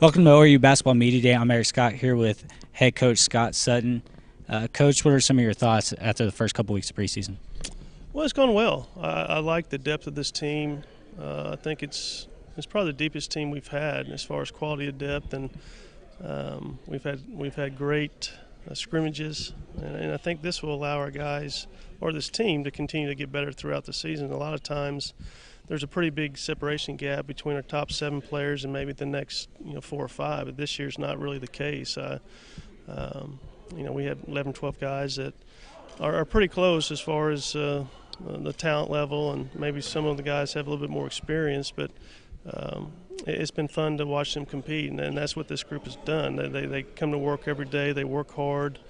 Welcome to ORU Basketball Media Day. I'm Eric Scott here with head coach Scott Sutton. Coach, what are some of your thoughts after the first couple weeks of preseason? Well, it's gone well. I like the depth of this team. I think it's probably the deepest team we've had as far as quality of depth, and we've had great scrimmages, and I think this will allow our guys or this team to continue to get better throughout the season. A lot of times, there's a pretty big separation gap between our top 7 players and maybe the next 4 or 5. But this year's not really the case. We have 11, 12 guys that are pretty close as far as the talent level, and maybe some of the guys have a little bit more experience. But it's been fun to watch them compete, and that's what this group has done. They come to work every day. They work hard.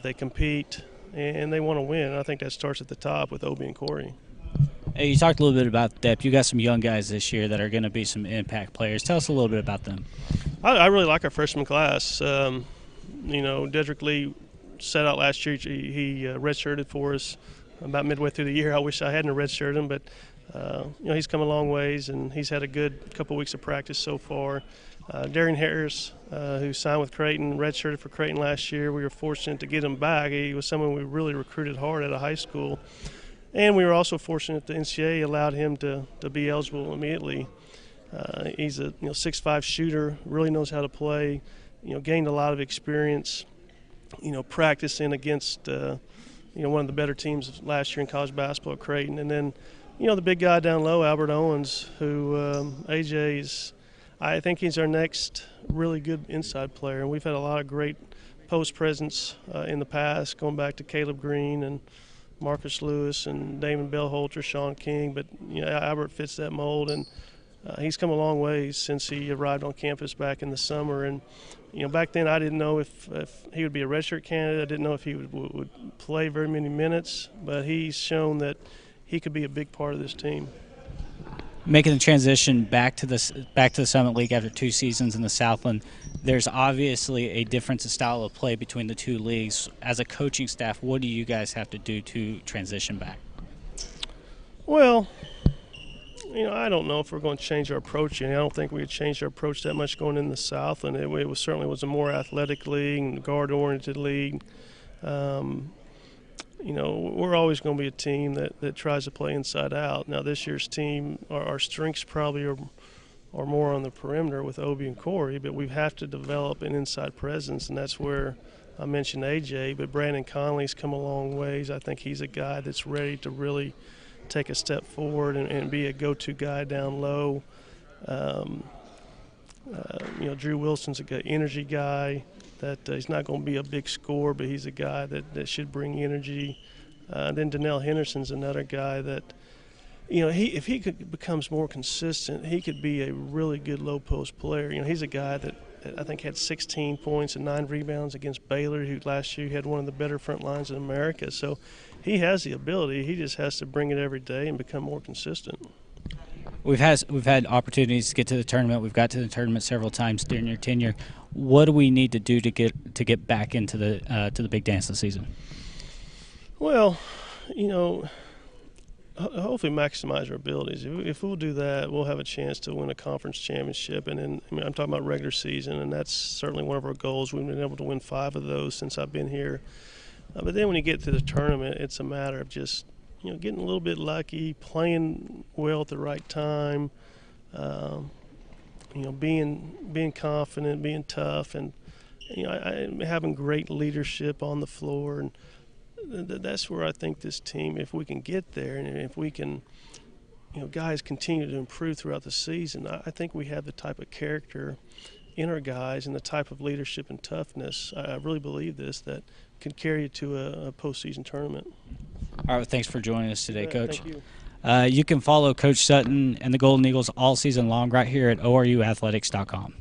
They compete, and they want to win. And I think that starts at the top with Obi and Corey. Hey, you talked a little bit about depth. You got some young guys this year that are going to be some impact players. Tell us a little bit about them. I really like our freshman class. Dedrick Lee set out last year. He redshirted for us about midway through the year. I wish I hadn't redshirted him, but he's come a long ways, and he's had a good couple weeks of practice so far. Darian Harris, who signed with Creighton, redshirted for Creighton last year. We were fortunate to get him back. He was someone we really recruited hard out of high school. And we were also fortunate the NCAA allowed him to be eligible immediately. He's a 6'5" shooter, really knows how to play, gained a lot of experience, practicing against one of the better teams last year in college basketball, Creighton. And then, the big guy down low, Albert Owens, who I think he's our next really good inside player. And we've had a lot of great post presence in the past, going back to Caleb Green and Marcus Lewis and Damon Bellholter, Sean King, but Albert fits that mold, and he's come a long way since he arrived on campus back in the summer. And back then I didn't know if he would be a redshirt candidate. I didn't know if he would play very many minutes, but he's shown that he could be a big part of this team. Making the transition back to the Summit League after 2 seasons in the Southland, there's obviously a difference in style of play between the 2 leagues. As a coaching staff, what do you guys have to do to transition back? Well, I don't know if we're going to change our approach. I don't think we had changed our approach that much going in the Southland. It certainly was a more athletic league, guard-oriented league. We're always going to be a team that tries to play inside out. Now, this year's team, our strengths probably are more on the perimeter with Obi and Corey, but we have to develop an inside presence, and that's where I mentioned AJ, but Brandon Conley's come a long ways. I think he's a guy that's ready to really take a step forward and be a go-to guy down low. Drew Wilson's a good energy guy. That he's not going to be a big scorer, but he's a guy that should bring energy. Then Donnell Henderson's another guy that, if he becomes more consistent, he could be a really good low post player. He's a guy that I think had 16 points and 9 rebounds against Baylor, who last year had one of the better front lines in America. So he has the ability. He just has to bring it every day and become more consistent. We've had opportunities to get to the tournament. We've got to the tournament several times during your tenure. What do we need to do to get back into the big dance this season? Well, hopefully maximize our abilities. If we'll do that, we'll have a chance to win a conference championship. And then, I'm talking about regular season, and that's certainly one of our goals. We've been able to win 5 of those since I've been here. But then when you get to the tournament, it's a matter of just getting a little bit lucky, playing well at the right time, being confident, being tough, and having great leadership on the floor. And that's where I think this team, if we can get there, and if we can, guys continue to improve throughout the season, I think we have the type of character in our guys and the type of leadership and toughness, I really believe this, that could carry you to a postseason tournament. All right, thanks for joining us today, Coach. Thank you. You can follow Coach Sutton and the Golden Eagles all season long right here at ORUathletics.com.